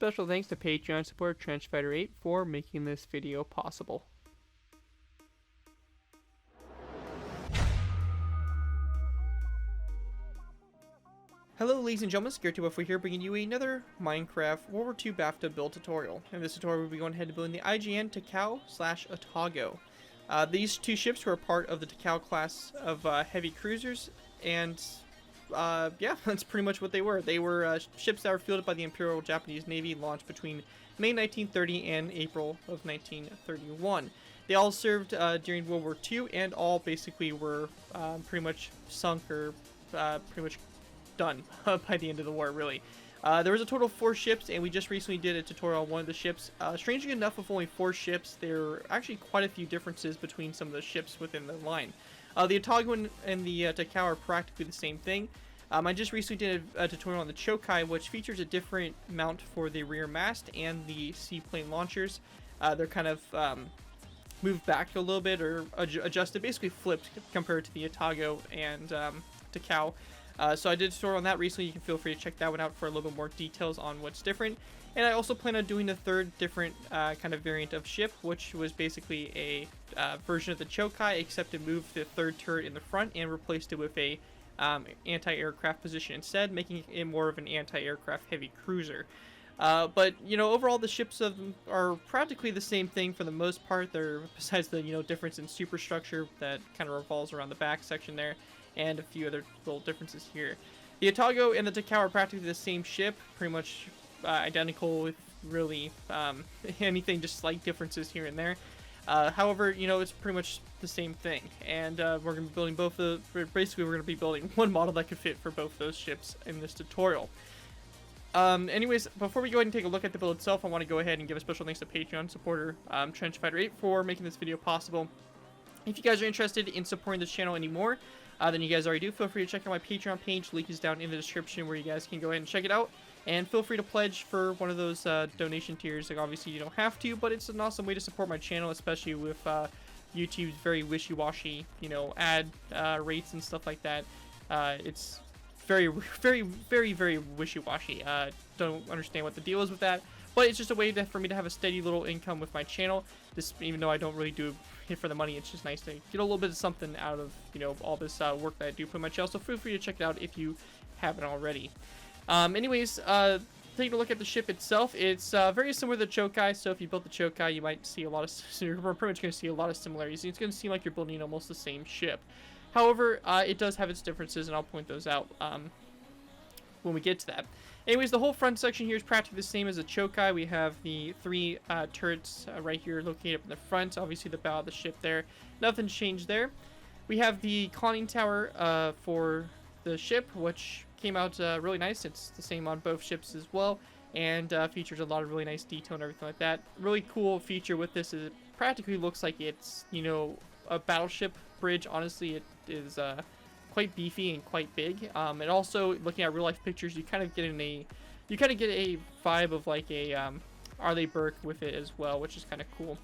special thanks to Patreon supporter Trenchfighter8 for making this video possible. Hello ladies and gentlemen, ScareTube here bringing you another Minecraft World War II BAFTA build tutorial. In this tutorial we'll be going ahead and building the IJN Takao/Atago. These two ships were a part of the Takao class of heavy cruisers, and yeah, that's pretty much what they were. They were ships that were fielded by the Imperial Japanese Navy, launched between May 1930 and April of 1931. They all served during World War II, and all basically were pretty much sunk or pretty much done by the end of the war, really. There was a total of 4 ships, and we just recently did a tutorial on one of the ships. Strangely enough, with only 4 ships, there are actually quite a few differences between some of the ships within the line. The Atago and the Takao are practically the same thing. I just recently did a tutorial on the Chokai, which features a different mount for the rear mast and the seaplane launchers. They're kind of moved back a little bit, or adjusted, basically flipped compared to the Atago and Takao. So I did a tutorial on that recently. You can feel free to check that one out for a little bit more details on what's different. And I also plan on doing a third different kind of variant of ship, which was basically a version of the Chokai, except it moved the third turret in the front and replaced it with a anti-aircraft position instead, making it more of an anti-aircraft heavy cruiser. But, you know, overall the ships are practically the same thing for the most part. They're, besides the, you know, difference in superstructure that kind of revolves around the back section there, and a few other little differences here. The Atago and the Takao are practically the same ship, pretty much identical, with really anything, just slight differences here and there. However, you know, it's pretty much the same thing, and we're going to be building both basically we're going to be building one model that could fit for both those ships in this tutorial. Anyways, before we go ahead and take a look at the build itself, I want to go ahead and give a special thanks to Patreon supporter Trenchfighter8 for making this video possible. If you guys are interested in supporting this channel anymore than you guys already do, feel free to check out my Patreon page. Link is down in the description where you guys can go ahead and check it out. And feel free to pledge for one of those donation tiers. Like, obviously, you don't have to, but it's an awesome way to support my channel, especially with YouTube's very wishy-washy, you know, ad rates and stuff like that. It's very, very, very, very wishy-washy. Don't understand what the deal is with that. But it's just a way for me to have a steady little income with my channel. This, even though I don't really do it for the money, it's just nice to get a little bit of something out of, you know, all this work that I do put in my channel. So feel free to check it out if you haven't already. Anyways, taking a look at the ship itself, it's very similar to the Chokai. So if you built the Chokai, you might see a lot of, you're pretty much going to see a lot of similarities. It's going to seem like you're building almost the same ship. However, it does have its differences, and I'll point those out when we get to that. Anyways, the whole front section here is practically the same as the Chokai. We have the 3 turrets right here located up in the front. Obviously, the bow of the ship there. Nothing's changed there. We have the conning tower for the ship, which came out really nice. It's the same on both ships as well, and features a lot of really nice detail and everything like that. Really cool feature with this is it practically looks like it's, you know, a battleship bridge. Honestly, it is quite beefy and quite big. And also, looking at real life pictures, you kind of get a vibe of like a Arleigh Burke with it as well, which is kind of cool.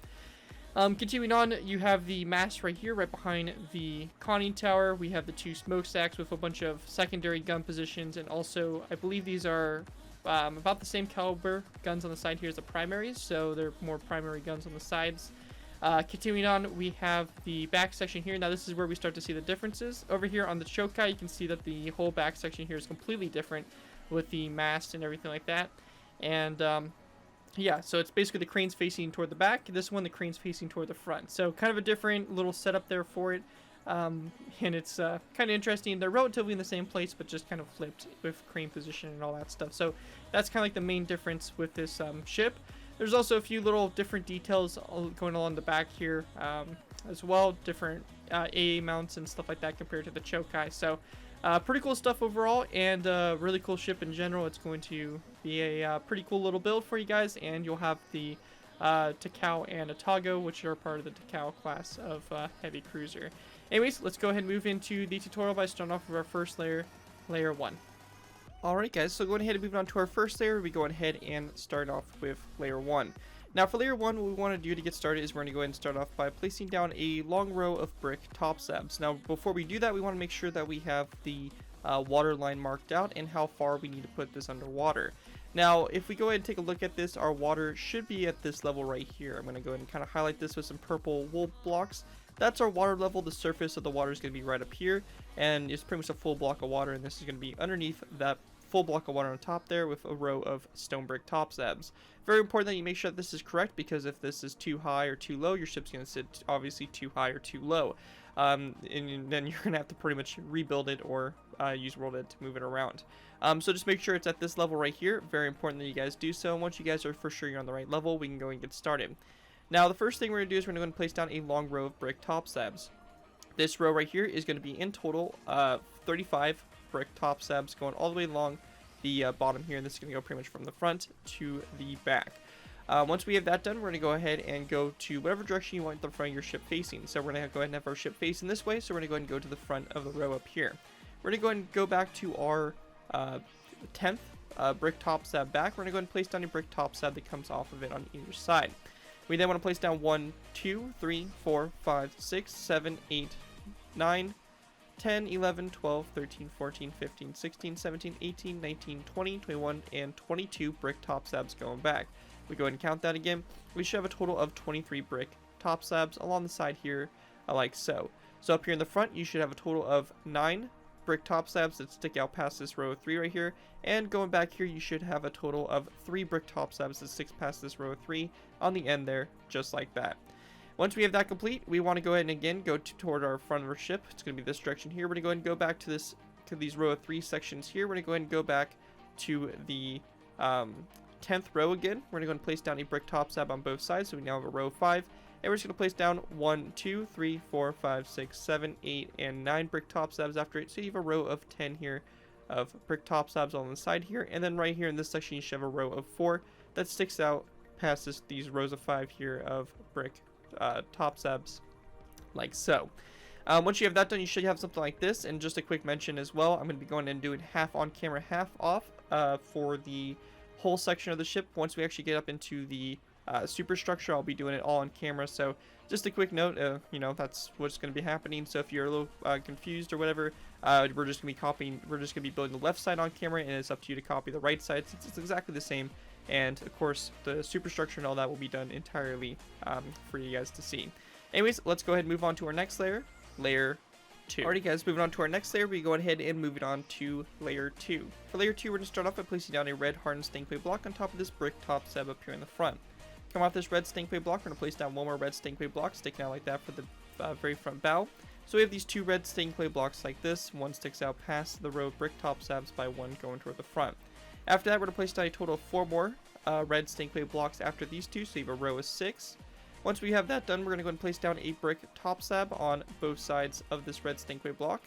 Continuing on, you have the mast right here, right behind the conning tower. We have the 2 smokestacks with a bunch of secondary gun positions, and also I believe these are about the same caliber guns on the side here as the primaries, so they're more primary guns on the sides. Continuing on, we have the back section here. Now this is where we start to see the differences. Over here on the Chokai, you can see that the whole back section here is completely different with the mast and everything like that. And yeah, so it's basically the cranes facing toward the back. This one, the cranes facing toward the front. So kind of a different little setup there for it. And it's kind of interesting. They're relatively in the same place, but just kind of flipped with crane position and all that stuff. So that's kind of like the main difference with this ship. There's also a few little different details going along the back here as well. Different AA mounts and stuff like that compared to the Chokai. So pretty cool stuff overall, and really cool ship in general. It's going to be a pretty cool little build for you guys, and you'll have the Takao and Atago, which are part of the Takao class of heavy cruiser. Anyways, let's go ahead and move into the tutorial by starting off with our first layer, layer 1. Alright guys, so going ahead and moving on to our first layer, we go ahead and start off with layer 1. Now for layer 1, what we want to do to get started is we're going to go ahead and start off by placing down a long row of brick top slabs. Now before we do that, we want to make sure that we have the water line marked out and how far we need to put this underwater. Now, if we go ahead and take a look at this, our water should be at this level right here. I'm going to go ahead and kind of highlight this with some purple wool blocks. That's our water level. The surface of the water is going to be right up here, and it's pretty much a full block of water, and this is going to be underneath that full block of water on top there with a row of stone brick top slabs. Very important that you make sure that this is correct, because if this is too high or too low, your ship's going to sit obviously too high or too low. And then you're going to have to pretty much rebuild it or use World Ed to move it around. So just make sure it's at this level right here. Very important that you guys do so. And once you guys are for sure you're on the right level, we can go and get started. Now, the first thing we're going to do is we're going to go and place down a long row of brick top slabs. This row right here is going to be in total 35 brick top slabs going all the way along the bottom here. And this is going to go pretty much from the front to the back. Once we have that done, we're going to go ahead and go to whatever direction you want the front of your ship facing. So we're going to go ahead and have our ship facing this way. So we're going to go ahead and go to the front of the row up here. We're going to go ahead and go back to our 10th brick top slab back. We're going to go ahead and place down a brick top slab that comes off of it on either side. We then want to place down 1, 2, 3, 4, 5, 6, 7, 8, 9, 10, 11, 12, 13, 14, 15, 16, 17, 18, 19, 20, 21, and 22 brick top slabs going back. We go ahead and count that again. We should have a total of 23 brick top slabs along the side here, like so. So up here in the front, you should have a total of 9 brick top slabs that stick out past this row of 3 right here. And going back here, you should have a total of 3 brick top slabs that stick past this row of 3 on the end there, just like that. Once we have that complete, we want to go ahead and again go toward our front of our ship. It's going to be this direction here. We're going to go ahead and go back to these row of 3 sections here. We're going to go ahead and go back to the 10th row again. We're going to go and place down a brick top slab on both sides, so we now have a row of 5. And we're just going to place down 1, 2, 3, 4, 5, 6, 7, 8, and 9 brick top slabs after it. So you have a row of 10 here of brick top slabs on the side here. And then right here in this section, you should have a row of 4 that sticks out past these rows of 5 here of brick top slabs, like so. Once you have that done, you should have something like this. And just a quick mention as well, I'm going to be going and doing half on camera, half off for the whole section of the ship. Once we actually get up into the superstructure, I'll be doing it all on camera. So just a quick note, you know, that's what's going to be happening. So if you're a little confused or whatever, we're just going to be building the left side on camera, and it's up to you to copy the right side. It's exactly the same. And of course, the superstructure and all that will be done entirely for you guys to see. Anyways, let's go ahead and move on to our next layer, layer 2. Alrighty guys, moving on to our next layer, we go ahead and move it on to layer 2. For layer 2, we're going to start off by placing down a red hardened stink clay block on top of this brick top slab up here in the front. Come off this red stink clay block, we're going to place down one more red stink clay block sticking out like that for the very front bow. So we have these 2 red stink clay blocks like this. One sticks out past the row of brick top slabs by one going toward the front. After that, we're going to place down a total of 4 more red stink clay blocks after these 2, so you have a row of 6. Once we have that done, we're going to go and place down a brick top slab on both sides of this red stink clay block.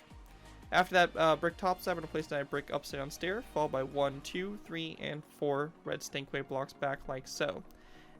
After that brick top slab, we're going to place down a brick upside down stair, followed by 1, 2, 3, and 4 red stink clay blocks back like so.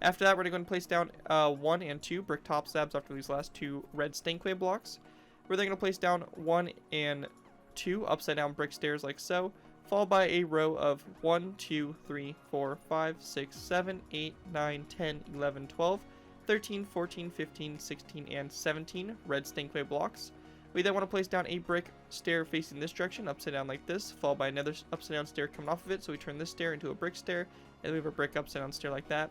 After that, we're going to place down 1 and 2 brick top slabs after these last 2 red stink clay blocks. We're then going to place down 1 and 2 upside down brick stairs like so, followed by a row of 1, 2, 3, 4, 5, 6, 7, 8, 9, 10, 11, 12, 13, 14, 15, 16, and 17 red stink clay blocks. We then want to place down a brick stair facing this direction, upside down like this, followed by another upside down stair coming off of it, so we turn this stair into a brick stair, and then we have a brick upside down stair like that.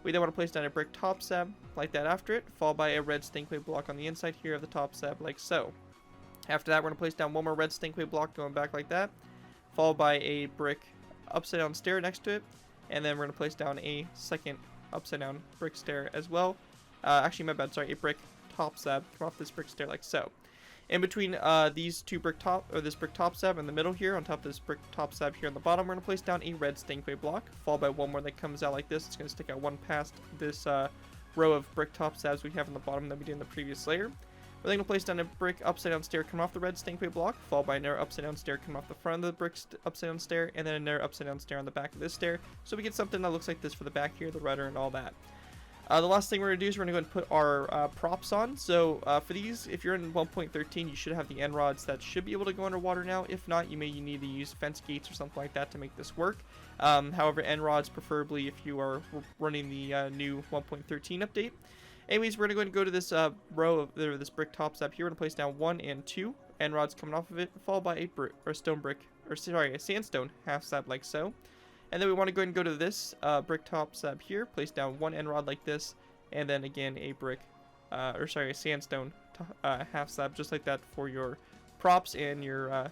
We then want to place down a brick top slab like that after it, followed by a red stink clay block on the inside here of the top slab like so. After that, we're going to place down one more red stink clay block going back like that, followed by a brick upside down stair next to it, and then we're going to place down a second upside down brick stair as well. Actually, my bad, sorry, a brick top slab come off this brick stair like so. In between these 2 this brick top slab in the middle here, on top of this brick top slab here on the bottom, we're going to place down a red stink clay block, followed by one more that comes out like this. It's going to stick out one past this row of brick top slabs we have on the bottom that we did in the previous layer. We're then going to place down a brick upside down stair coming off the red stink clay block, followed by another upside down stair coming off the front of the brick upside down stair, and then another upside down stair on the back of this stair. So we get something that looks like this for the back here, the rudder and all that. The last thing we're going to do is we're going to go and put our props on. So for these, if you're in 1.13, you should have the end rods that should be able to go underwater now. If not, you need to use fence gates or something like that to make this work. However, end rods preferably if you are running the new 1.13 update. Anyways, we're going to go to this row of this brick top slab here. We're going to place down 1 and 2 end rods coming off of it, followed by a sandstone half slab like so. And then we want to go ahead and go to this brick top slab here, place down one end rod like this, and then again a brick, a sandstone half slab, just like that for your props and your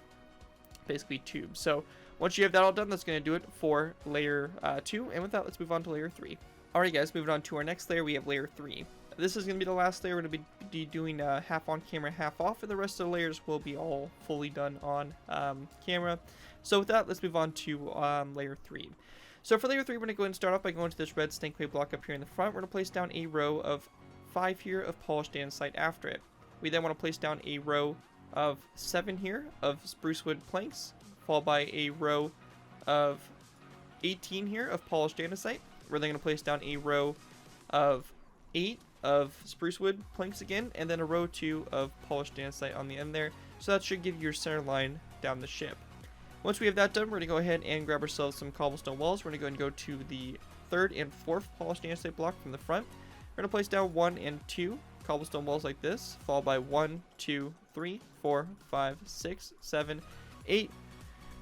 basically tubes. So once you have that all done, that's going to do it for layer 2. And with that, let's move on to layer 3. Alright guys, moving on to our next layer, we have layer 3. This is going to be the last layer. We're going to be doing half on camera, half off, and the rest of the layers will be all fully done on camera. So with that, let's move on to layer 3. So for layer 3, we're going to go ahead and start off by going to this red snakeway block up here in the front. We're going to place down a row of 5 here of polished andesite after it. We then want to place down a row of 7 here of spruce wood planks, followed by a row of 18 here of polished andesite. We're then going to place down a row of 8 of spruce wood planks again, and then a row 2 of polished andesite on the end there. So that should give you your center line down the ship. Once we have that done, we're going to go ahead and grab ourselves some cobblestone walls. We're going to go ahead and go to the 3rd and 4th polished andesite block from the front. We're going to place down 1 and 2 cobblestone walls like this, followed by 1, 2, 3, 4, 5, 6, 7, 8,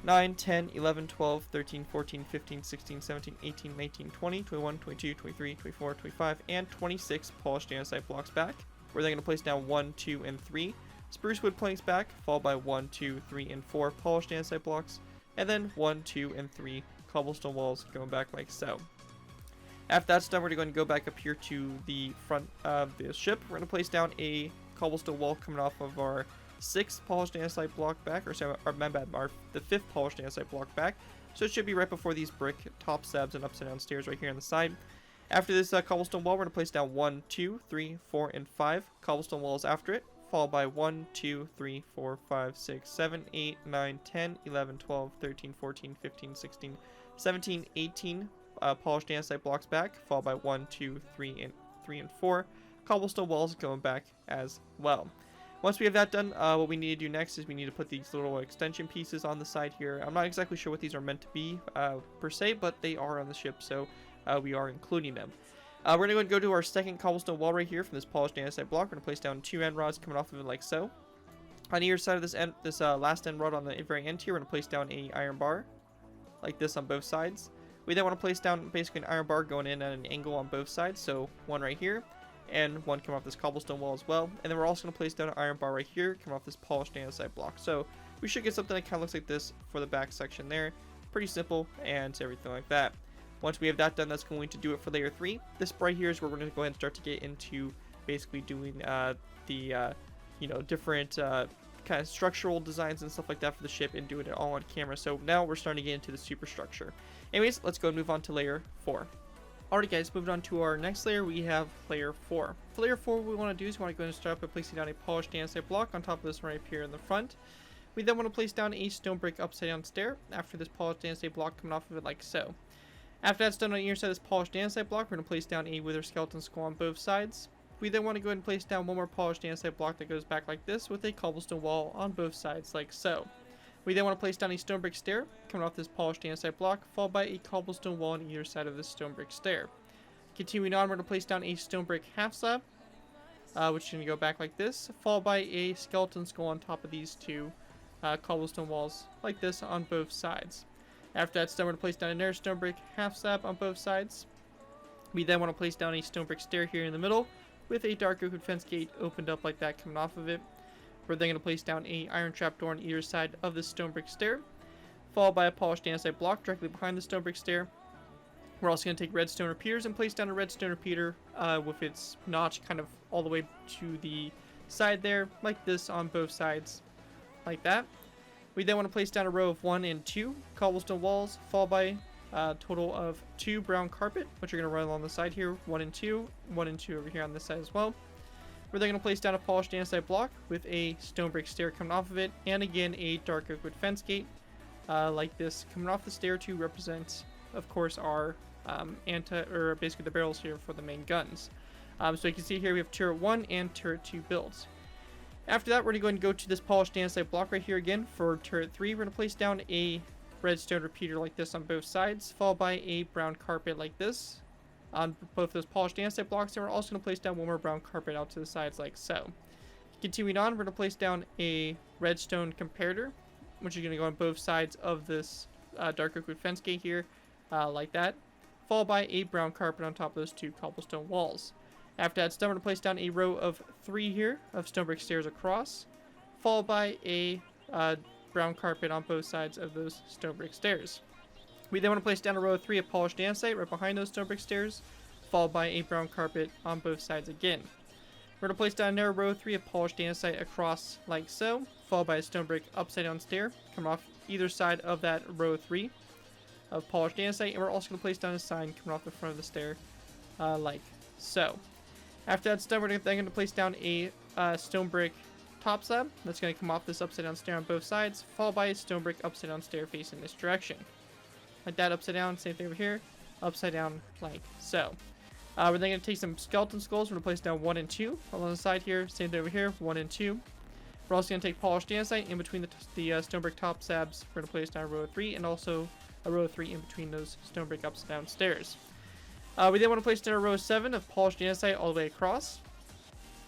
9, 10, 11, 12, 13, 14, 15, 16, 17, 18, 19, 20, 21, 22, 23, 24, 25, and 26 polished andesite blocks back. We're then going to place down 1, 2, and 3 spruce wood planks back, followed by 1, 2, 3, and 4 polished andesite blocks, and then 1, 2, and 3 cobblestone walls going back like so. After that's done, we're going to go back up here to the front of the ship. We're going to place down a cobblestone wall coming off of our 6th polished andesite block back, or sorry, the 5th polished andesite block back. So it should be right before these brick top slabs and upside down stairs right here on the side. After this cobblestone wall, we're going to place down 1, 2, 3, 4, and 5 cobblestone walls after it, followed by 1, 2, 3, 4, 5, 6, 7, 8, 9, 10, 11, 12, 13, 14, 15, 16, 17, 18 polished andesite blocks back, followed by 1, 2, 3, and 4 cobblestone walls going back as well. Once we have that done, what we need to do next is we need to put these little extension pieces on the side here. I'm not exactly sure what these are meant to be per se, but they are on the ship, so we are including them. We're going to go to our 2nd cobblestone wall right here from this polished andesite block. We're going to place down 2 end rods coming off of it like so. On either side of this last end rod on the very end here, we're going to place down a iron bar like this on both sides. We then want to place down basically an iron bar going in at an angle on both sides, so one right here, and one coming off this cobblestone wall as well. And then we're also going to place down an iron bar right here coming off this polished andesite block. So we should get something that kind of looks like this for the back section there. Pretty simple and everything like that. Once we have that done, that's going to do it for layer 3. This right here is where we're going to go ahead and start to get into basically doing different kind of structural designs and stuff like that for the ship and doing it all on camera. So now we're starting to get into the superstructure. Anyways, let's go and move on to layer 4. Alright guys, moving on to our next layer, we have layer 4. For layer 4, what we want to do is we want to go ahead and start by placing down a polished andesite block on top of this one right here in the front. We then want to place down a stone brick upside down stair after this polished andesite block coming off of it like so. After that's done on either side of this polished andesite block, we're going to place down a wither skeleton skull on both sides. We then want to go ahead and place down one more polished andesite block that goes back like this with a cobblestone wall on both sides like so. We then want to place down a stone brick stair coming off this polished andesite block, followed by a cobblestone wall on either side of this stone brick stair. Continuing on, we're going to place down a stone brick half slab, which is going to go back like this, followed by a skeleton skull on top of these 2 cobblestone walls like this on both sides. After that's done, we're going to place down another stone brick half slab on both sides. We then want to place down a stone brick stair here in the middle with a dark oak fence gate opened up like that coming off of it. We're then going to place down a iron trapdoor on either side of this stone brick stair, followed by a polished andesite block directly behind the stone brick stair. We're also going to take redstone repeaters and place down a redstone repeater with its notch kind of all the way to the side there, like this on both sides, like that. We then want to place down a row of 1 and 2 cobblestone walls, followed by a total of 2 brown carpet, which are going to run along the side here, 1 and 2, 1 and 2 over here on this side as well. We're then going to place down a polished andesite block with a stone brick stair coming off of it, and again a dark oak wood fence gate like this coming off the stair to represent, of course, our basically the barrels here for the main guns. So you can see here we have turret 1 and turret 2 builds. After that, we're going to go and go to this polished andesite block right here again for turret 3. We're going to place down a redstone repeater like this on both sides, followed by a brown carpet like this on both those polished andesite blocks, and we're also going to place down one more brown carpet out to the sides like so. Continuing on, we're going to place down a redstone comparator, which is going to go on both sides of this dark oak wood fence gate here, like that, followed by a brown carpet on top of those 2 cobblestone walls. After that's done, we're going to place down a row of 3 here of stone brick stairs across, followed by a brown carpet on both sides of those stone brick stairs. We then want to place down a row of 3 of polished andesite right behind those stone brick stairs, followed by a brown carpet on both sides again. We're going to place down another row of 3 of polished andesite across like so, followed by a stone brick upside down stair coming off either side of that row of 3 of polished andesite, and we're also going to place down a sign coming off the front of the stair like so. After that's done, we're then going to place down a stone brick top slab that's going to come off this upside down stair on both sides, followed by a stone brick upside down stair facing this direction. Like that, upside down, same thing over here, upside down like so. We're then going to take some skeleton skulls. We're going to place down 1 and 2 along the side here, same thing over here, 1 and 2. We're also going to take polished andesite in between the stone brick top slabs. We're going to place down a row of 3 and also a row of 3 in between those stone brick upside down stairs. We then want to place down a row of 7 of polished andesite all the way across.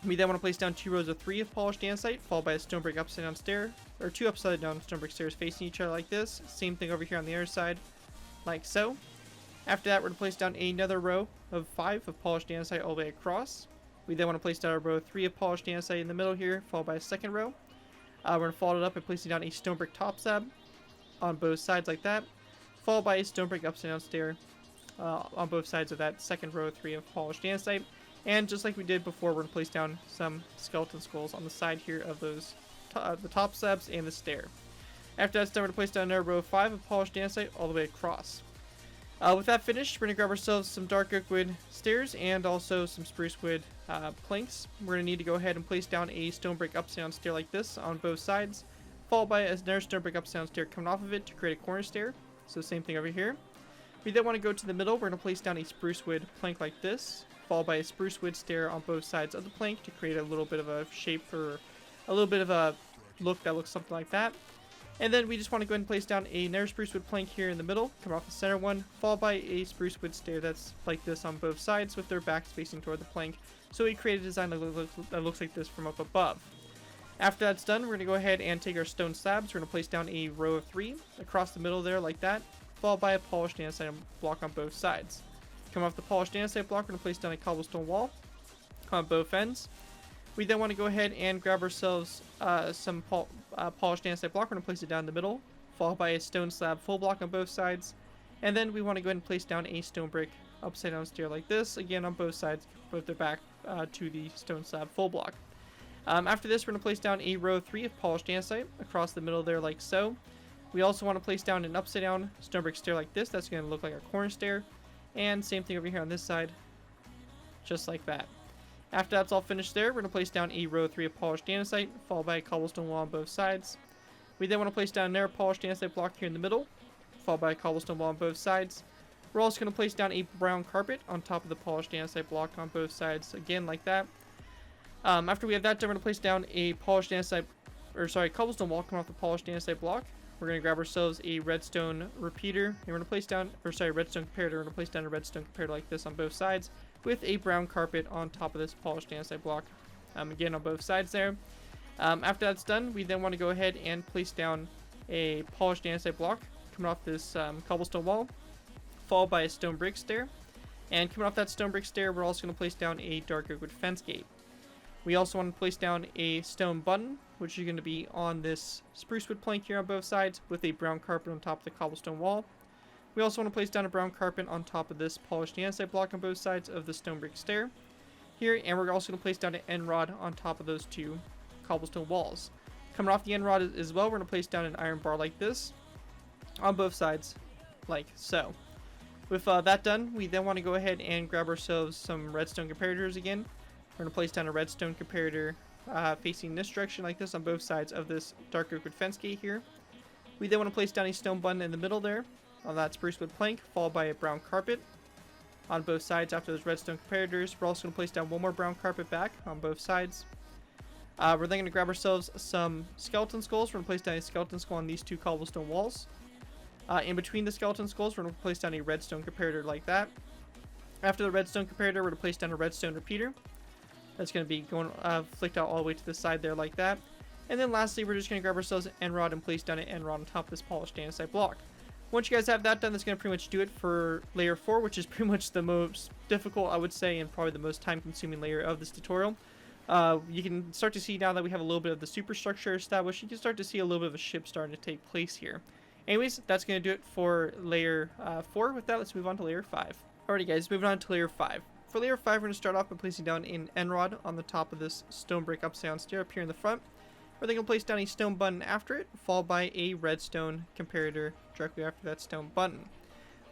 We then want to place down 2 rows of 3 of polished andesite, followed by a stone brick upside down stair, or 2 upside down stone brick stairs facing each other like this. Same thing over here on the other side, like so. After that, we're going to place down another row of 5 of polished andesite all the way across. We then want to place down a row of 3 of polished andesite in the middle here, followed by a second row. We're going to follow it up by placing down a stone brick top slab on both sides like that, followed by a stone brick upside down stair on both sides of that second row of 3 of polished andesite. And just like we did before, we're going to place down some skeleton skulls on the side here of those the top slabs and the stair. After that's done, we're going to place down another row of 5 of polished andesite all the way across. With that finished, we're going to grab ourselves some dark oak wood stairs and also some spruce wood planks. We're going to need to go ahead and place down a stone brick upside down stair like this on both sides, followed by another stone brick upside down stair coming off of it to create a corner stair. So same thing over here. We then want to go to the middle. We're going to place down a spruce wood plank like this, followed by a spruce wood stair on both sides of the plank to create a little bit of a shape or a little bit of a look that looks something like that. And then we just want to go ahead and place down another spruce wood plank here in the middle, come off the center one, followed by a spruce wood stair that's like this on both sides with their backs facing toward the plank. So we create a design that looks like this from up above. After that's done, we're going to go ahead and take our stone slabs. We're going to place down a row of 3 across the middle there like that, followed by a polished andesite block on both sides. Come off the polished andesite block, we're going to place down a cobblestone wall on both ends. We then want to go ahead and grab ourselves some polished andesite block. We're going to place it down the middle, followed by a stone slab full block on both sides. And then we want to go ahead and place down a stone brick upside down stair like this, again on both sides, both their back to the stone slab full block. After this, we're going to place down a row of 3 of polished andesite across the middle there like so. We also want to place down an upside down stone brick stair like this. That's going to look like a corner stair. And same thing over here on this side, just like that. After that's all finished there, we're going to place down a row of 3 of polished andesite, followed by a cobblestone wall on both sides. We then want to place down another polished andesite block here in the middle, followed by a cobblestone wall on both sides. We're also going to place down a brown carpet on top of the polished andesite block on both sides, again like that. After we have that done, we're going to place down a cobblestone wall coming off the polished andesite block. We're going to grab ourselves a redstone repeater, and we're going to place down, redstone comparator. We're going to place down a redstone comparator like this on both sides, with a brown carpet on top of this polished andesite block, again on both sides there. After that's done, we then want to go ahead and place down a polished andesite block coming off this cobblestone wall, followed by a stone brick stair. And coming off that stone brick stair, we're also going to place down a dark oak wood fence gate. We also want to place down a stone button, which is going to be on this spruce wood plank here on both sides, with a brown carpet on top of the cobblestone wall. We also want to place down a brown carpet on top of this polished andesite block on both sides of the stone brick stair here, and we're also going to place down an end rod on top of those 2 cobblestone walls. Coming off the end rod as well, we're going to place down an iron bar like this on both sides, like so. With that done, we then want to go ahead and grab ourselves some redstone comparators again. We're going to place down a redstone comparator facing this direction like this on both sides of this dark oak wood fence gate here. We then want to place down a stone button in the middle there on that spruce wood plank, followed by a brown carpet on both sides after those redstone comparators. We're also going to place down one more brown carpet back on both sides. We're then going to grab ourselves some skeleton skulls. We're going to place down a skeleton skull on these 2 cobblestone walls. In between the skeleton skulls, we're going to place down a redstone comparator like that. After the redstone comparator, we're going to place down a redstone repeater. That's going to be going flicked out all the way to the side there like that. And then lastly, we're just going to grab ourselves an end rod and place down an end rod on top of this polished andesite block. Once you guys have that done, that's going to pretty much do it for layer 4, which is pretty much the most difficult, I would say, and probably the most time-consuming layer of this tutorial. You can start to see now that we have a little bit of the superstructure established, you can start to see a little bit of a ship starting to take place here. Anyways, that's going to do it for layer 4. With that, let's move on to layer 5. Alrighty guys, moving on to layer 5. For layer 5, we're going to start off by placing down an end rod on the top of this stone brick upside down stair up here in the front. We're then going to place down a stone button after it, followed by a redstone comparator directly after that stone button.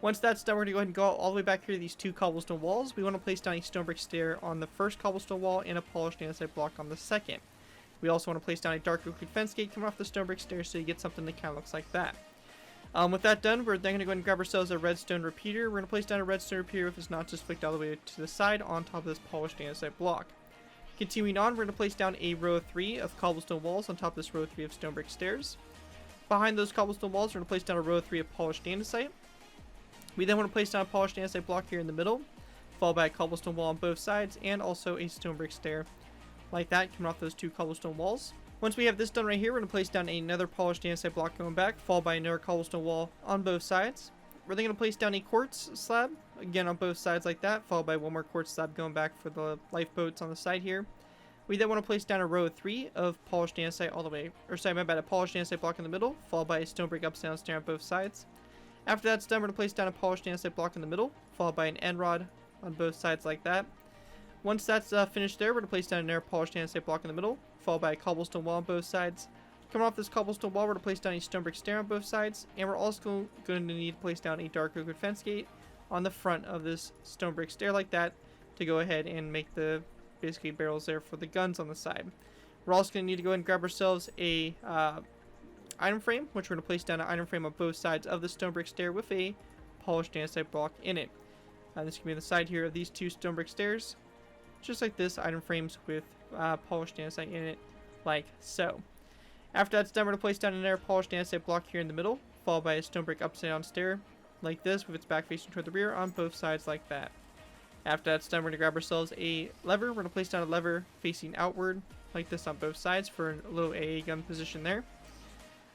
Once that's done, we're going to go ahead and go all the way back here to these 2 cobblestone walls. We want to place down a stone brick stair on the first cobblestone wall and a polished andesite block on the second. We also want to place down a dark oak fence gate coming off the stone brick stair so you get something that kind of looks like that. With that done, we're then going to go ahead and grab ourselves a redstone repeater. We're going to place down a redstone repeater with its notches flicked all the way to the side on top of this polished andesite block. Continuing on, we're going to place down a row of 3 of cobblestone walls on top of this row of 3 of stone brick stairs. Behind those cobblestone walls, we're going to place down a row of 3 of polished andesite. We then want to place down a polished andesite block here in the middle, followed by a cobblestone wall on both sides, and also a stone brick stair like that coming off those 2 cobblestone walls. Once we have this done right here, we're going to place down another polished andesite block going back, followed by another cobblestone wall on both sides. We're then going to place down a quartz slab, again on both sides like that, followed by one more quartz slab going back for the lifeboats on the side here. We then want to place down a row of 3 of polished andesite all the way, or sorry, my bad, a polished andesite block in the middle, followed by a stone brick upside down stair on both sides. After that's done, we're going to place down a polished andesite block in the middle, followed by an end rod on both sides like that. Once that's finished there, we're going to place down another polished andesite block in the middle, followed by a cobblestone wall on both sides. Coming off this cobblestone wall, we're going to place down a stone brick stair on both sides, and we're also going to need to place down a dark oak fence gate on the front of this stone brick stair like that to go ahead and make the basically barrels there for the guns on the side. We're also going to need to go ahead and grab ourselves a item frame, which we're going to place down an item frame on both sides of the stone brick stair with a polished andesite block in it. This can be on the side here of these 2 stone brick stairs, just like this, item frames with polished andesite in it, like so. After that's done, we're going to place down another polished andesite block here in the middle, followed by a stone brick upside down stair, like this, with its back facing toward the rear on both sides like that. After that's done, we're going to grab ourselves a lever. We're going to place down a lever facing outward, like this on both sides for a little AA gun position there.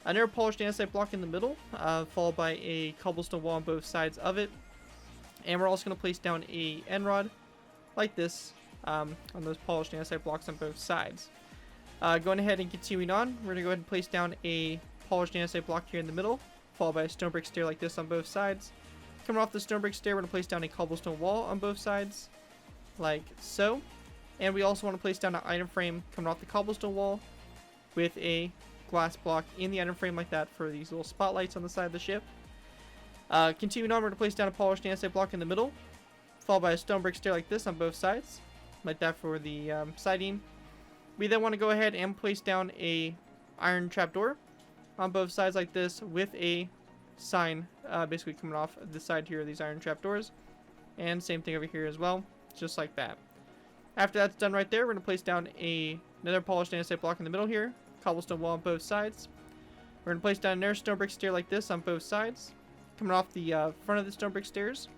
Another polished andesite block in the middle, followed by a cobblestone wall on both sides of it. And we're also going to place down a end rod, like this, on those polished andesite blocks on both sides. Going ahead and continuing on, we're going to go ahead and place down a polished andesite block here in the middle, followed by a stone brick stair like this on both sides. Coming off the stone brick stair, we're going to place down a cobblestone wall on both sides, like so. And we also want to place down an item frame coming off the cobblestone wall with a glass block in the item frame like that for these little spotlights on the side of the ship. Continuing on, we're going to place down a polished andesite block in the middle, followed by a stone brick stair like this on both sides, like that for the siding. We then want to go ahead and place down a iron trapdoor on both sides like this with a sign basically coming off the side here of these iron trapdoors, and same thing over here as well, just like that. After that's done right there, we're going to place down another polished andesite block in the middle here, cobblestone wall on both sides. We're going to place down another stone brick stair like this on both sides, coming off the front of the stone brick stairs.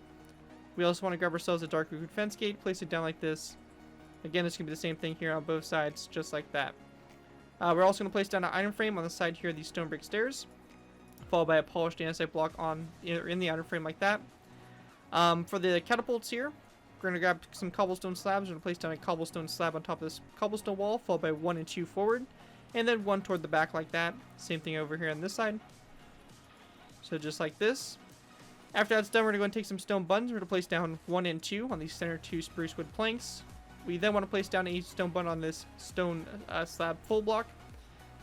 We also want to grab ourselves a dark oak fence gate, place it down like this. Again, it's going to be the same thing here on both sides, just like that. We're also going to place down an item frame on the side here of these stone brick stairs, followed by a polished andesite block in the item frame like that. For the catapults here, we're going to grab some cobblestone slabs. We're going to place down a cobblestone slab on top of this cobblestone wall, followed by 1 and 2 forward, and then 1 toward the back like that. Same thing over here on this side. So just like this. After that's done, we're going to go and take some stone buttons. We're going to place down 1 and 2 on these center 2 spruce wood planks. We then want to place down a stone button on this stone slab full block.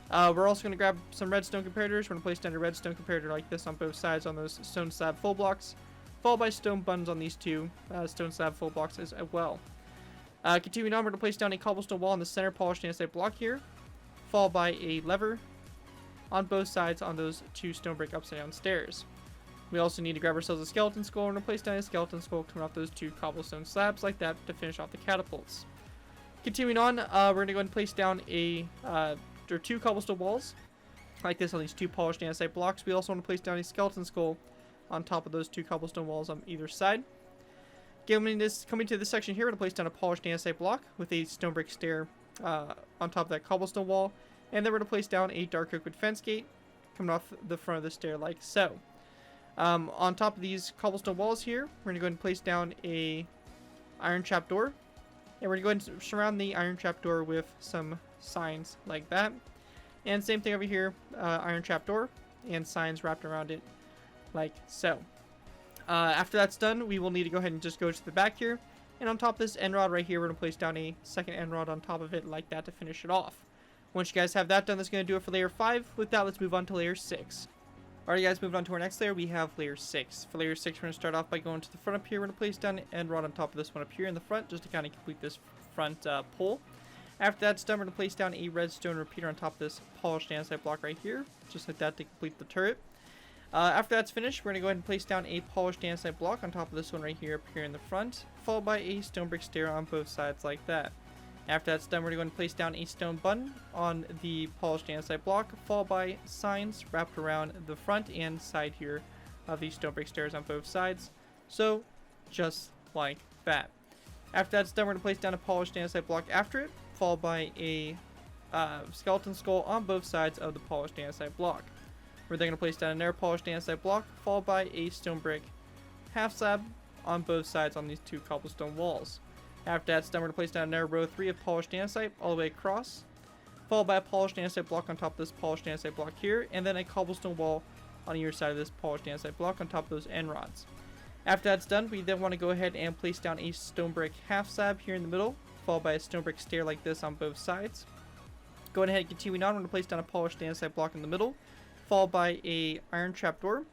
We're also going to grab some redstone comparators. We're going to place down a redstone comparator like this on both sides on those stone slab full blocks, followed by stone buttons on these 2 stone slab full blocks as well. Continuing on, we're going to place down a cobblestone wall on the center polished andesite block here, followed by a lever on both sides on those 2 stone brick upside down stairs. We also need to grab ourselves a skeleton skull. We're going to place down a skeleton skull coming off those 2 cobblestone slabs like that to finish off the catapults. Continuing on, we're going to go ahead and place down or 2 cobblestone walls like this on these 2 polished andesite blocks. We also want to place down a skeleton skull on top of those 2 cobblestone walls on either side. Coming to this section here, we're going to place down a polished andesite block with a stone brick stair on top of that cobblestone wall, and then we're going to place down a dark oak fence gate coming off the front of the stair like so. On top of these cobblestone walls here, we're going to go ahead and place down a iron trapdoor. And we're going to go ahead and surround the iron trapdoor with some signs like that. And same thing over here, iron trapdoor and signs wrapped around it like so. After that's done, we will need to go ahead and just go to the back here. And on top of this end rod right here, we're going to place down a second end rod on top of it like that to finish it off. Once you guys have that done, that's going to do it for layer 5. With that, let's move on to layer 6. Alright guys, moving on to our next layer, we have layer 6. For layer 6, we're going to start off by going to the front up here. We're going to place down an end rod on top of this one up here in the front, just to kind of complete this front pole. After that's done, we're going to place down a redstone repeater on top of this polished andesite block right here, just like that to complete the turret. After that's finished, we're going to go ahead and place down a polished andesite block on top of this one right here up here in the front, followed by a stone brick stair on both sides like that. After that's done, we're going to place down a stone button on the polished andesite block, followed by signs wrapped around the front and side here of these stone brick stairs on both sides. So, just like that. After that's done, we're going to place down a polished andesite block after it, followed by a skeleton skull on both sides of the polished andesite block. We're then going to place down another polished andesite block, followed by a stone brick half slab on both sides on these two cobblestone walls. After that's done, we're going to place down another row 3 of polished andesite all the way across, followed by a polished andesite block on top of this polished andesite block here, and then a cobblestone wall on either side of this polished andesite block on top of those end rods. After that's done, we then want to go ahead and place down a stone brick half slab here in the middle, followed by a stone brick stair like this on both sides. Going ahead and continuing on, we're going to place down a polished andesite block in the middle, followed by a iron trapdoor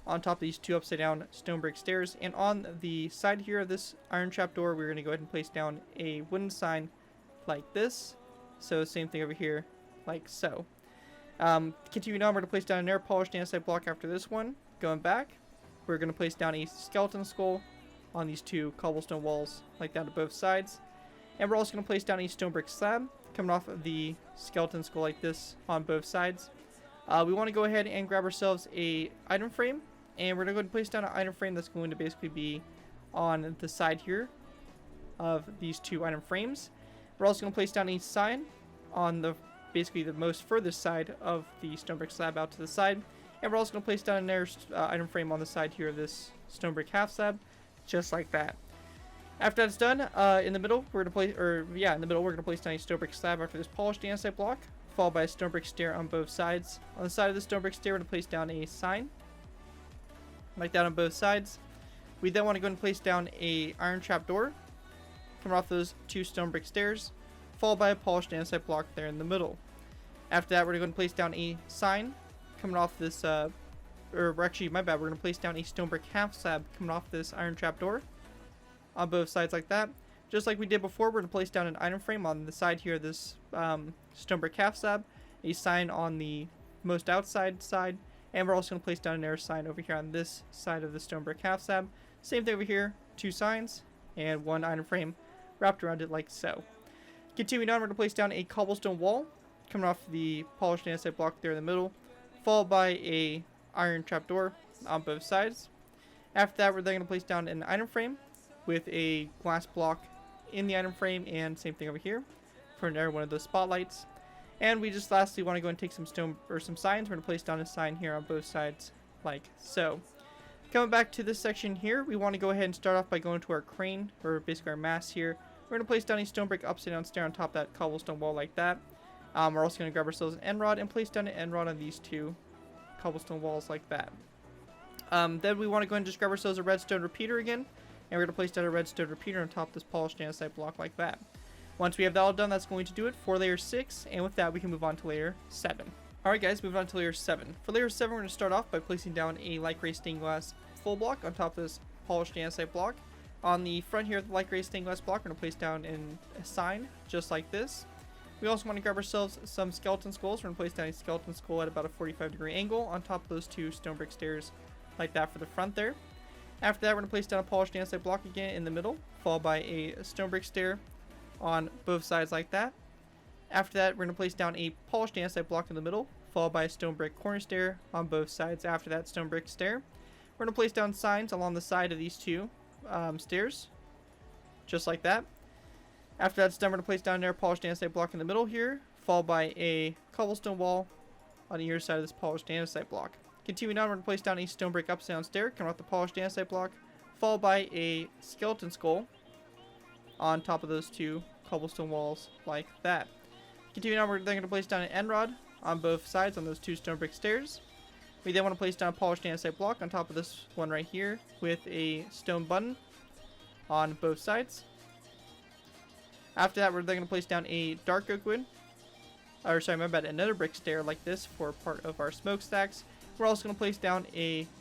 on top of these two upside down stone brick stairs. And on the side here of this iron trapdoor, we're going to go ahead and place down a wooden sign like this. So same thing over here, like so. Continuing on, we're going to place down another polished andesite block after this one. Going back, we're going to place down a skeleton skull on these two cobblestone walls like that on both sides. And we're also going to place down a stone brick slab coming off of the skeleton skull like this on both sides. We want to go ahead and grab ourselves a item frame, and we're going to go ahead and place down an item frame that's going to basically be on the side here of these two item frames. We're also going to place down a sign on the basically the most furthest side of the stone brick slab out to the side, and we're also going to place down another item frame on the side here of this stone brick half slab, just like that. After that's done, in the middle we're going to place down a stone brick slab after this polished andesite block, followed by a stone brick stair on both sides. On the side of the stone brick stair, we're going to place down a sign like that on both sides. We then want to go and place down a iron trapdoor coming off those two stone brick stairs, followed by a polished andesite block there in the middle. After that, we're going to place down a sign coming off this, we're going to place down a stone brick half slab coming off this iron trapdoor on both sides like that. Just like we did before, we're going to place down an item frame on the side here of this stone brick half slab, a sign on the most outside side, and we're also going to place down another sign over here on this side of the stone brick half slab. Same thing over here, two signs and one item frame wrapped around it like so. Continuing on, we're going to place down a cobblestone wall coming off the polished andesite block there in the middle, followed by a iron trapdoor on both sides. After that, we're then going to place down an item frame with a glass block in the item frame, and same thing over here for another one of those spotlights. And we just lastly want to go and take some stone or some signs. We're going to place down a sign here on both sides like so. Coming back to this section here, we want to go ahead and start off by going to our crane, or basically our mast here. We're going to place down a stone brick upside down stair on top of that cobblestone wall like that. We're also going to grab ourselves an end rod and place down an end rod on these two cobblestone walls like that. Then we want to go ahead and just grab ourselves a redstone repeater again, and we're going to place down a redstone repeater on top of this polished andesite block like that. Once we have that all done, that's going to do it for layer 6, and with that we can move on to layer 7. Alright guys, moving on to layer 7. For layer 7, we're going to start off by placing down a light gray stained glass full block on top of this polished andesite block. On the front here of the light gray stained glass block, we're going to place down a sign just like this. We also want to grab ourselves some skeleton skulls. We're going to place down a skeleton skull at about a 45-degree angle on top of those two stone brick stairs like that for the front there. After that, we're going to place down a polished andesite block again in the middle, followed by a stone brick stair on both sides like that. After that, we're going to place down a polished andesite block in the middle, followed by a stone brick corner stair on both sides after that stone brick stair. We're going to place down signs along the side of these two stairs, just like that. After that's done, we're going to place down another polished andesite block in the middle here, followed by a cobblestone wall on either side of this polished andesite block. Continuing on, we're going to place down a stone brick upside down stair, coming off the polished andesite block, followed by a skeleton skull on top of those two cobblestone walls like that. Continuing on, we're then going to place down an end rod on both sides on those two stone brick stairs. We then want to place down a polished andesite block on top of this one right here with a stone button on both sides. After that, we're then going to place down a dark oak wood, or sorry, my bad, another brick stair like this for part of our smokestacks. We're also going to place down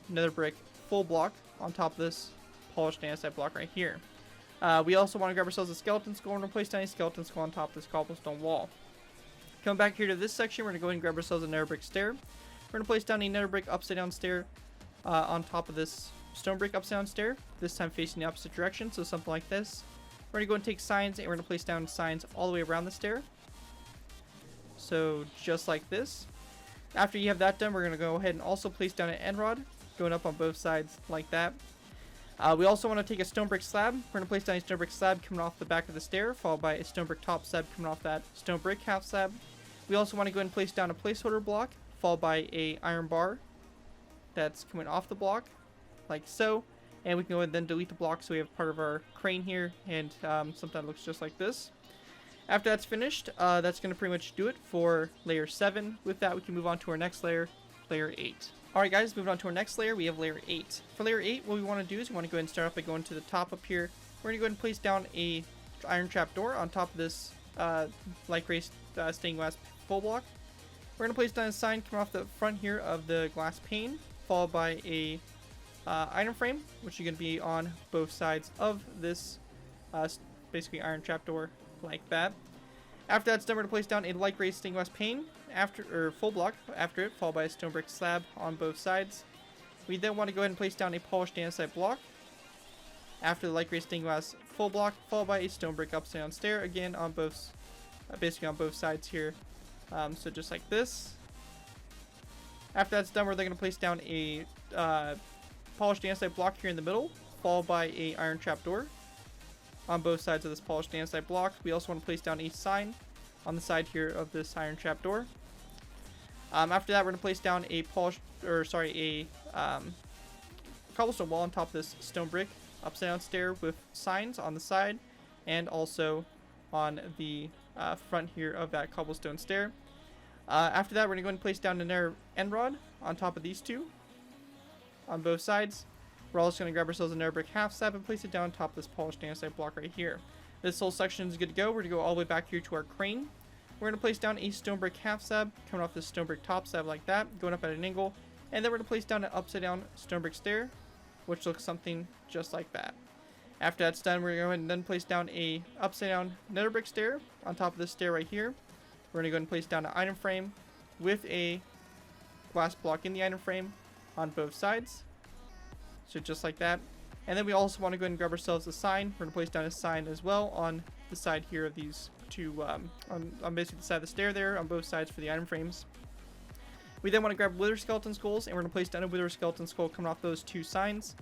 another brick full block on top of this polished andesite block right here. We also want to grab ourselves a skeleton skull and replace down a skeleton skull on top of this cobblestone wall. Coming back here to this section, we're going to go ahead and grab ourselves another brick stair. We're going to place down another brick upside down stair on top of this stone brick upside down stair, this time facing the opposite direction, so something like this. We're going to go and take signs, and we're going to place down signs all the way around the stair. So just like this. After you have that done, we're going to go ahead and also place down an end rod going up on both sides like that. We also want to take a stone brick slab. We're going to place down a stone brick slab coming off the back of the stair, followed by a stone brick top slab coming off that stone brick half slab. We also want to go ahead and place down a placeholder block, followed by a iron bar that's coming off the block like so. And we can go ahead and then delete the block so we have part of our crane here, and something that looks just like this. After that's finished, that's going to pretty much do it for layer 7. With that, we can move on to our next layer, layer 8. Alright guys, moving on to our next layer, we have layer 8. For layer 8, what we want to do is we want to go ahead and start off by going to the top up here. We're going to go ahead and place down a iron trap door on top of this light gray stained glass full block. We're going to place down a sign coming off the front here of the glass pane, followed by a item frame, which is going to be on both sides of this basically iron trapdoor like that. After that's done, we're going to place down a light gray stained glass pane full block after it, followed by a stone brick slab on both sides. We then want to go ahead and place down a polished andesite block after the light gray stained glass full block, followed by a stone brick upside down stair again on both basically on both sides here. So just like this. After that's done, we're then going to place down a polished andesite block here in the middle, followed by a iron trapdoor on both sides of this polished andesite block. We also want to place down a sign on the side here of this iron trapdoor. After that, we're going to place down a cobblestone wall on top of this stone brick upside down stair with signs on the side and also on the front here of that cobblestone stair. After that, we're going to go and place down another end rod on top of these two on both sides. We're also going to grab ourselves another brick half slab and place it down on top of this polished andesite block right here. This whole section is good to go. We're going to go all the way back here to our crane. We're going to place down a stone brick half slab coming off this stone brick top slab like that, going up at an angle. And then we're going to place down an upside down stone brick stair, which looks something just like that. After that's done, we're going to go ahead and then place down a upside down nether brick stair on top of this stair right here. We're going to go ahead and place down an item frame with a glass block in the item frame on both sides. So just like that. And then we also want to go ahead and grab ourselves a sign. We're going to place down a sign as well on the side here of these two, on basically the side of the stair there on both sides for the item frames. We then want to grab wither skeleton skulls, and we're going to place down a wither skeleton skull coming off those two signs,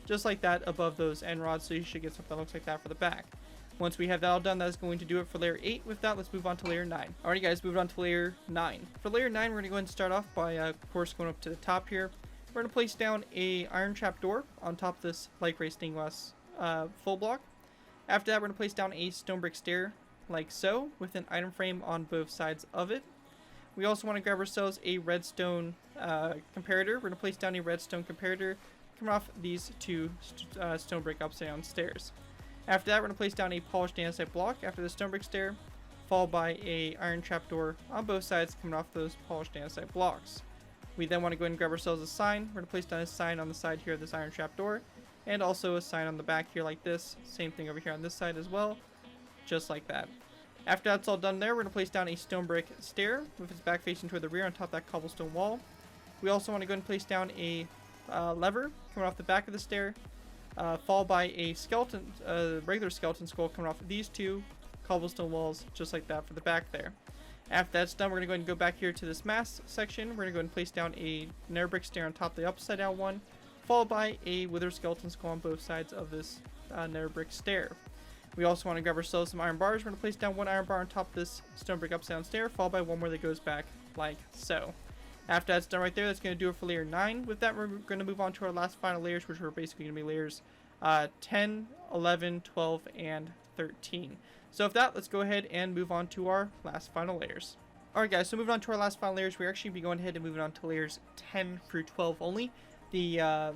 just like that above those end rods, so you should get something that looks like that for the back. Once we have that all done, that is going to do it for layer 8. With that, let's move on to layer 9. Alrighty guys, moving on to layer 9. For layer 9, we're going to go ahead and start off by, of course, going up to the top here. We're going to place down a iron trap door on top of this light gray stained glass full block. After that, we're going to place down a stone brick stair like so, with an item frame on both sides of it. We also want to grab ourselves a redstone comparator. We're going to place down a redstone comparator coming off these two stone brick upside down stairs. After that, we're going to place down a polished andesite block after the stone brick stair, followed by a iron trapdoor on both sides coming off those polished andesite blocks. We then want to go ahead and grab ourselves a sign. We're going to place down a sign on the side here of this iron trapdoor, and also a sign on the back here like this. Same thing over here on this side as well, just like that. After that's all done there, we're going to place down a stone brick stair with its back facing toward the rear on top of that cobblestone wall. We also want to go ahead and place down a lever coming off the back of the stair, followed by a skeleton, regular skeleton skull coming off of these two cobblestone walls, just like that for the back there. After that's done, we're going to go ahead and go back here to this mass section. We're going to go ahead and place down a nether brick stair on top of the upside down one, followed by a wither skeleton skull on both sides of this nether brick stair. We also want to grab ourselves some iron bars. We're going to place down one iron bar on top of this stone brick upside down stair, followed by one more that goes back like so. After that's done right there, that's going to do it for layer 9. With that, we're going to move on to our last final layers, which are basically going to be layers 10, 11, 12, and 13. So with that, let's go ahead and move on to our last final layers. Alright guys, so moving on to our last final layers, we're actually be going ahead and moving on to layers 10 through 12 only. The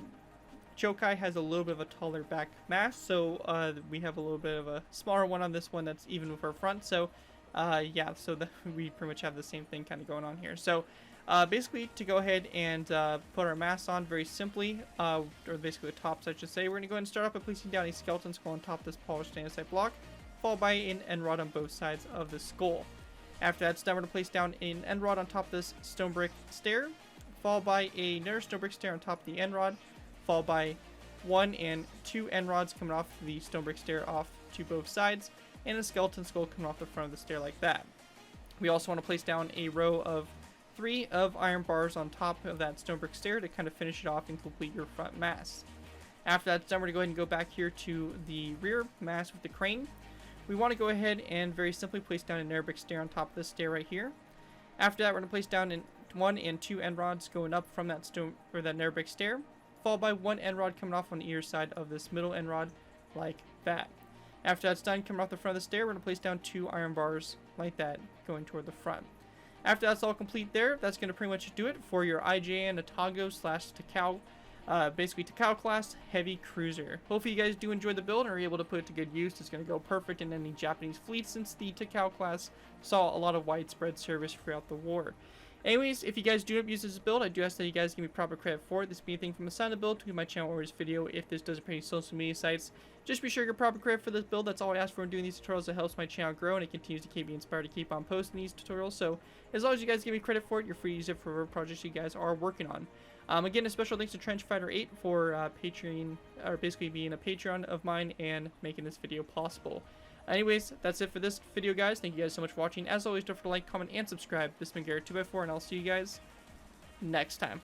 Chokai has a little bit of a taller back mass, so we have a little bit of a smaller one on this one that's even with our front. So yeah, so we pretty much have the same thing kind of going on here. So basically, to go ahead and put our mass on very simply, or basically the tops I should say, we're going to go ahead and start off by placing down a skeleton skull on top of this polished andesite block, followed by an end rod on both sides of the skull. After that's done, we're going to place down an end rod on top of this stone brick stair, followed by another stone brick stair on top of the end rod, followed by 1 and 2 end rods coming off the stone brick stair off to both sides, and a skeleton skull coming off the front of the stair like that. We also want to place down a row of 3 of iron bars on top of that stone brick stair to kind of finish it off and complete your front mass. After that's done, we're going to go ahead and go back here to the rear mass with the crane. We want to go ahead and very simply place down an air brick stair on top of this stair right here. After that, we're going to place down 1 and 2 end rods going up from that stone or that air brick stair, followed by 1 end rod coming off on either side of this middle end rod like that. After that's done, coming off the front of the stair, we're going to place down 2 iron bars like that going toward the front. After that's all complete there, that's going to pretty much do it for your IJN Atago/Takao, basically Takao-Class Heavy Cruiser. Hopefully you guys do enjoy the build and are able to put it to good use. It's going to go perfect in any Japanese fleet since the Takao-Class saw a lot of widespread service throughout the war. Anyways, if you guys do use this build, I do ask that you guys give me proper credit for it. This be anything from the side of the build to my channel or this video. If this does appear on social media sites, just be sure to give proper credit for this build. That's all I ask for in doing these tutorials. It helps my channel grow and it continues to keep me inspired to keep on posting these tutorials. So as long as you guys give me credit for it, you're free to use it for whatever projects you guys are working on. Again, a special thanks to Trenchfighter8 for Patreon, or basically being a Patreon of mine and making this video possible. Anyways, that's it for this video, guys. Thank you guys so much for watching. As always, don't forget to like, comment, and subscribe. This has been Garrett2x4, and I'll see you guys next time.